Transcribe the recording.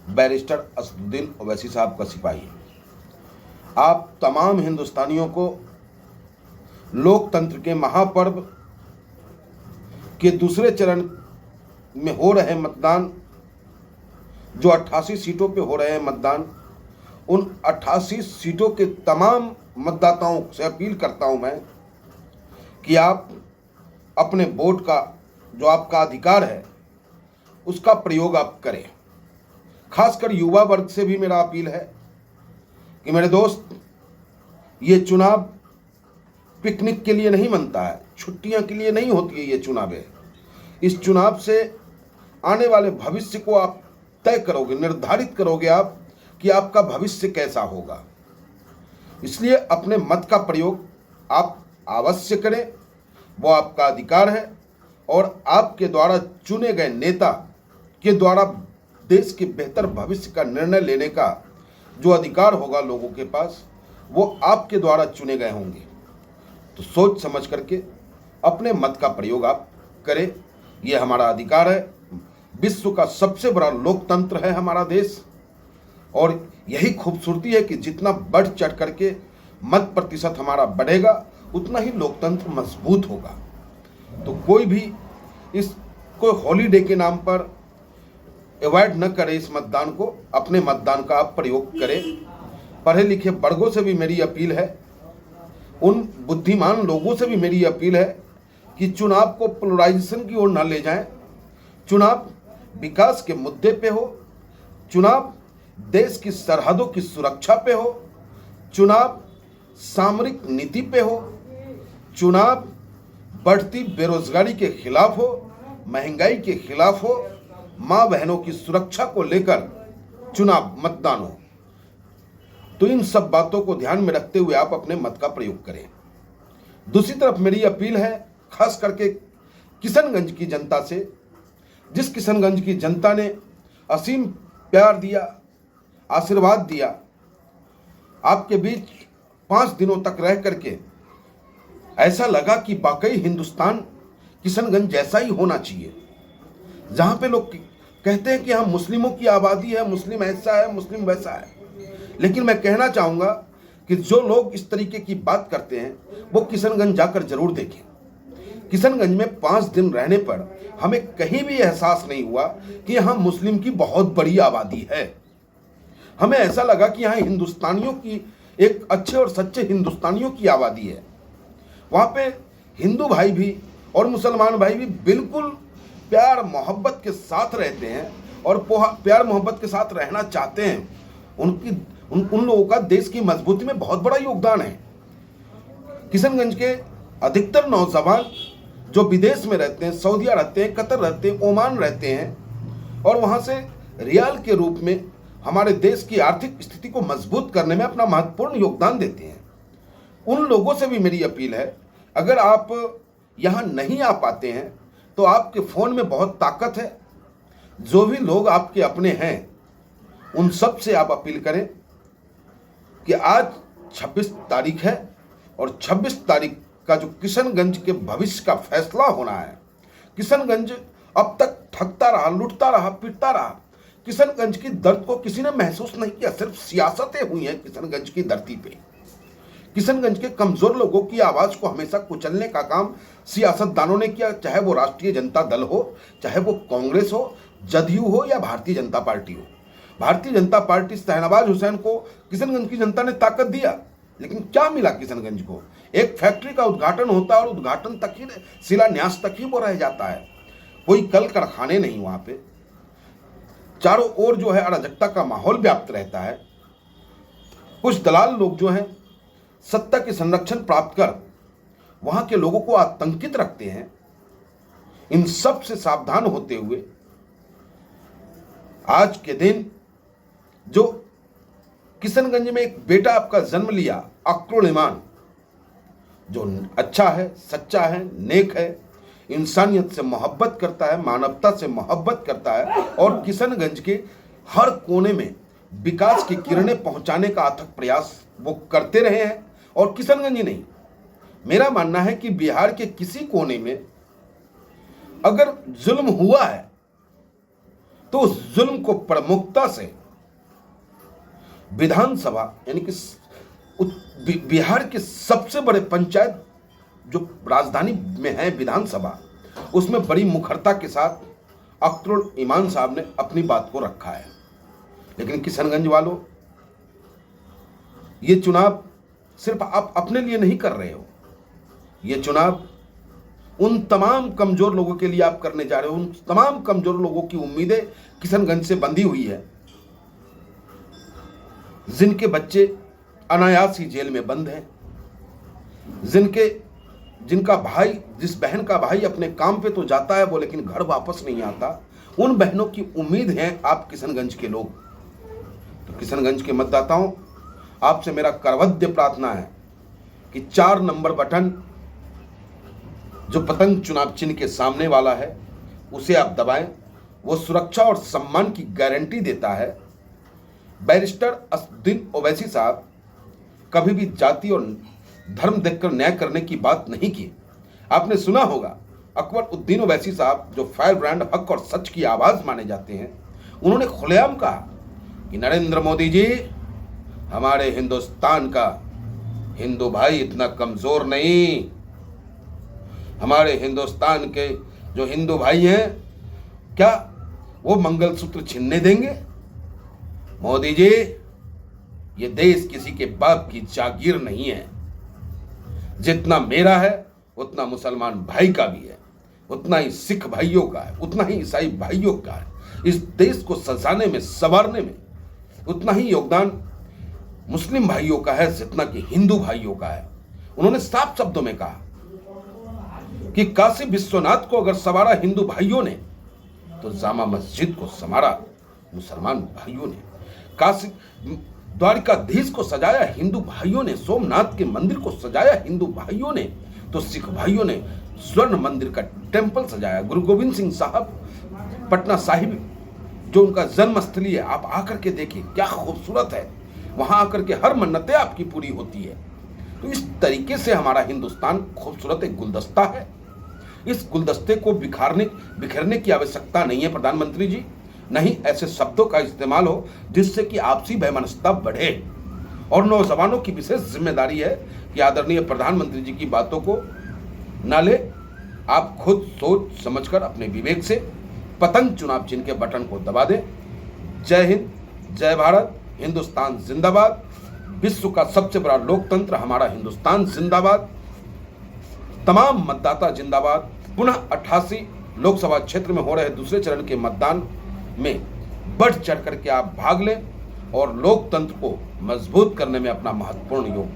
Barrister Asaduddin Owaisi साहब का सिपाही। आप तमाम हिंदुस्तानियों को लोकतंत्र के महापर्व के दूसरे चरण में हो रहे मतदान, जो 88 सीटों पे हो रहे हैं मतदान, उन 88 सीटों के तमाम मतदाताओं से अपील करता हूं मैं कि आप अपने वोट का, जो आपका अधिकार है, उसका प्रयोग आप करें। खासकर युवा वर्ग से भी मेरा अपील है कि मेरे दोस्त, ये चुनाव पिकनिक के लिए नहीं बनता है, छुट्टियां के लिए नहीं होती है ये चुनावें। इस चुनाव से आने वाले भविष्य को आप तय करोगे, निर्धारित करोगे आप कि आपका भविष्य कैसा होगा। इसलिए अपने मत का प्रयोग आप अवश्य करें, वो आपका अधिकार है। और आपके द्वारा चुने गए नेता के द्वारा देश के बेहतर भविष्य का निर्णय लेने का जो अधिकार होगा लोगों के पास, वो आपके द्वारा चुने गए होंगे। तो सोच समझ करके अपने मत का प्रयोग आप करें, ये हमारा अधिकार है। विश्व का सबसे बड़ा लोकतंत्र है हमारा देश, और यही खूबसूरती है कि जितना बढ़ चढ़ करके मत प्रतिशत हमारा बढ़ेगा, उतना ही लोकतंत्र मजबूत होगा। तो कोई भी इसको हॉलीडे के नाम पर अवॉइड न करे, इस मतदान को, अपने मतदान का आप प्रयोग करें। पढ़े लिखे वर्गों से भी मेरी अपील है, उन बुद्धिमान लोगों से भी मेरी अपील है कि चुनाव को पोलराइजेशन की ओर न ले जाएं। चुनाव विकास के मुद्दे पे हो, चुनाव देश की सरहदों की सुरक्षा पे हो, चुनाव सामरिक नीति पे हो, चुनाव बढ़ती बेरोजगारी के खिलाफ हो, महंगाई के खिलाफ हो, माँ बहनों की सुरक्षा को लेकर चुनाव मतदान हो। तो इन सब बातों को ध्यान में रखते हुए आप अपने मत का प्रयोग करें। दूसरी तरफ मेरी अपील है खास करके किशनगंज की जनता से। जिस किशनगंज की जनता ने असीम प्यार दिया, आशीर्वाद दिया, आपके बीच 5 दिनों तक रह करके ऐसा लगा कि वाकई हिंदुस्तान किशनगंज जैसा ही होना चाहिए, जहां पे लोग कहते हैं कि हम मुस्लिमों की आबादी है, मुस्लिम ऐसा है, मुस्लिम वैसा है। लेकिन मैं कहना चाहूँगा कि जो लोग इस तरीके की बात करते हैं वो किशनगंज जाकर जरूर देखें। किशनगंज में 5 दिन रहने पर हमें कहीं भी एहसास नहीं हुआ कि यहाँ मुस्लिम की बहुत बड़ी आबादी है। हमें ऐसा लगा कि यहाँ हिंदुस्तानियों की, एक अच्छे और सच्चे हिंदुस्तानियों की आबादी है। वहाँ पे हिंदू भाई भी और मुसलमान भाई भी बिल्कुल प्यार मोहब्बत के साथ रहते हैं और प्यार मोहब्बत के साथ रहना चाहते हैं। उन लोगों का देश की मजबूती में बहुत बड़ा योगदान है। किशनगंज के अधिकतर नौजवान जो विदेश में रहते हैं, सऊदीया रहते हैं, कतर रहते हैं, ओमान रहते हैं, और वहाँ से रियाल के रूप में हमारे देश की आर्थिक स्थिति को मजबूत करने में अपना महत्वपूर्ण योगदान देते हैं। उन लोगों से भी मेरी अपील है, अगर आप यहाँ नहीं आ पाते हैं तो आपके फ़ोन में बहुत ताकत है। जो भी लोग आपके अपने हैं उन सब से आप अपील करें कि आज 26 तारीख है और 26 तारीख का जो किशनगंज के भविष्य का फैसला होना है। किशनगंज अब तक ठगता रहा, लूटता रहा, पीटता रहा। किशनगंज की दर्द को किसी ने महसूस नहीं किया, सिर्फ सियासतें हुई हैं किशनगंज की धरती पे। किशनगंज के कमजोर लोगों की आवाज को हमेशा कुचलने का काम सियासतदानों ने किया, चाहे वो राष्ट्रीय जनता दल हो, चाहे वो कांग्रेस हो, जदयू हो या भारतीय जनता पार्टी हो। भारतीय जनता पार्टी शहनवाज हुसैन को किशनगंज की जनता ने ताकत दिया, लेकिन क्या मिला किशनगंज को? एक फैक्ट्री का उद्घाटन होता है और उद्घाटन तक ही, शिलान्यास तक ही वो रह जाता है। कोई कल कारखाने नहीं वहां पे। चारों ओर जो है अराजकता का माहौल व्याप्त रहता है। कुछ दलाल लोग जो हैं सत्ता के संरक्षण प्राप्त कर वहां के लोगों को आतंकित रखते हैं। इन सब से सावधान होते हुए आज के दिन जो किशनगंज में एक बेटा आपका जन्म लिया, अक्रुल ईमान, जो अच्छा है, सच्चा है, नेक है, इंसानियत से मोहब्बत करता है, मानवता से मोहब्बत करता है और किशनगंज के हर कोने में विकास की किरणें पहुंचाने का अथक प्रयास वो करते रहे हैं। और किशनगंज ही नहीं, मेरा मानना है कि बिहार के किसी कोने में अगर जुल्म हुआ है तो उस जुल्म को प्रमुखता से विधानसभा यानी कि बिहार के सबसे बड़े पंचायत जो राजधानी में है विधानसभा, उसमें बड़ी मुखरता के साथ अख्तरुल ईमान साहब ने अपनी बात को रखा है। लेकिन किशनगंज वालों, ये चुनाव सिर्फ आप अपने लिए नहीं कर रहे हो, ये चुनाव उन तमाम कमजोर लोगों के लिए आप करने जा रहे हो। उन तमाम कमजोर लोगों की उम्मीदें किशनगंज से बंधी हुई है, जिनके बच्चे अनायास ही जेल में बंद हैं, जिनका भाई, जिस बहन का भाई अपने काम पे तो जाता है वो, लेकिन घर वापस नहीं आता। उन बहनों की उम्मीद है आप किशनगंज के लोग। तो किशनगंज के मतदाताओं, आपसे मेरा करवद्य प्रार्थना है कि 4 नंबर बटन जो पतंग चुनाव चिन्ह के सामने वाला है उसे आप दबाएं। वो सुरक्षा और सम्मान की गारंटी देता है। बैरिस्टर असदुद्दीन ओवैसी साहब कभी भी जाति और धर्म देखकर न्याय करने की बात नहीं की। आपने सुना होगा अकबर उद्दीन ओवैसी साहब, जो फायर ब्रांड हक और सच की आवाज माने जाते हैं, उन्होंने खुलेआम कहा कि नरेंद्र मोदी जी, हमारे हिंदुस्तान का हिंदू भाई इतना कमजोर नहीं। हमारे हिंदुस्तान के जो हिंदू भाई हैं, क्या वो मंगलसूत्र छीनने देंगे? मोदी जी, ये देश किसी के बाप की जागीर नहीं है। जितना मेरा है उतना मुसलमान भाई का भी है, उतना ही सिख भाइयों का है, उतना ही ईसाई भाइयों का है। इस देश को सजाने में, संवारने में उतना ही योगदान मुस्लिम भाइयों का है जितना कि हिंदू भाइयों का है। उन्होंने साफ शब्दों में कहा कि काशी विश्वनाथ को अगर संवारा हिंदू भाइयों ने, तो जामा मस्जिद को संवारा मुसलमान भाइयों ने। काशी द्वारिकाधीश को सजाया हिंदू भाइयों ने, सोमनाथ के मंदिर को सजाया हिंदू भाइयों ने, तो सिख भाइयों ने स्वर्ण मंदिर का टेंपल सजाया। गुरु गोविंद सिंह साहब, पटना साहिब जो उनका जन्मस्थली है, आप आकर के देखिए क्या खूबसूरत है। वहां आकर के हर मन्नतें आपकी पूरी होती है। तो इस तरीके से हमारा हिंदुस्तान खूबसूरत एक गुलदस्ता है। इस गुलदस्ते को बिखरने की आवश्यकता नहीं है प्रधानमंत्री जी। नहीं ऐसे शब्दों का इस्तेमाल हो जिससे कि आपसी वैमनस्यता बढ़े। और नौजवानों की विशेष जिम्मेदारी है कि आदरणीय प्रधानमंत्री जी की बातों को ना ले, आप खुद सोच समझकर अपने विवेक से पतंग चुनाव चिन्ह के बटन को दबा दें। जय हिंद, जय भारत, हिंदुस्तान जिंदाबाद। विश्व का सबसे बड़ा लोकतंत्र हमारा हिंदुस्तान जिंदाबाद। तमाम मतदाता जिंदाबाद। पुनः 88 लोकसभा क्षेत्र में हो रहे दूसरे चरण के मतदान में बढ़ चढ़ करके आप भाग लें और लोकतंत्र को मजबूत करने में अपना महत्वपूर्ण योगदान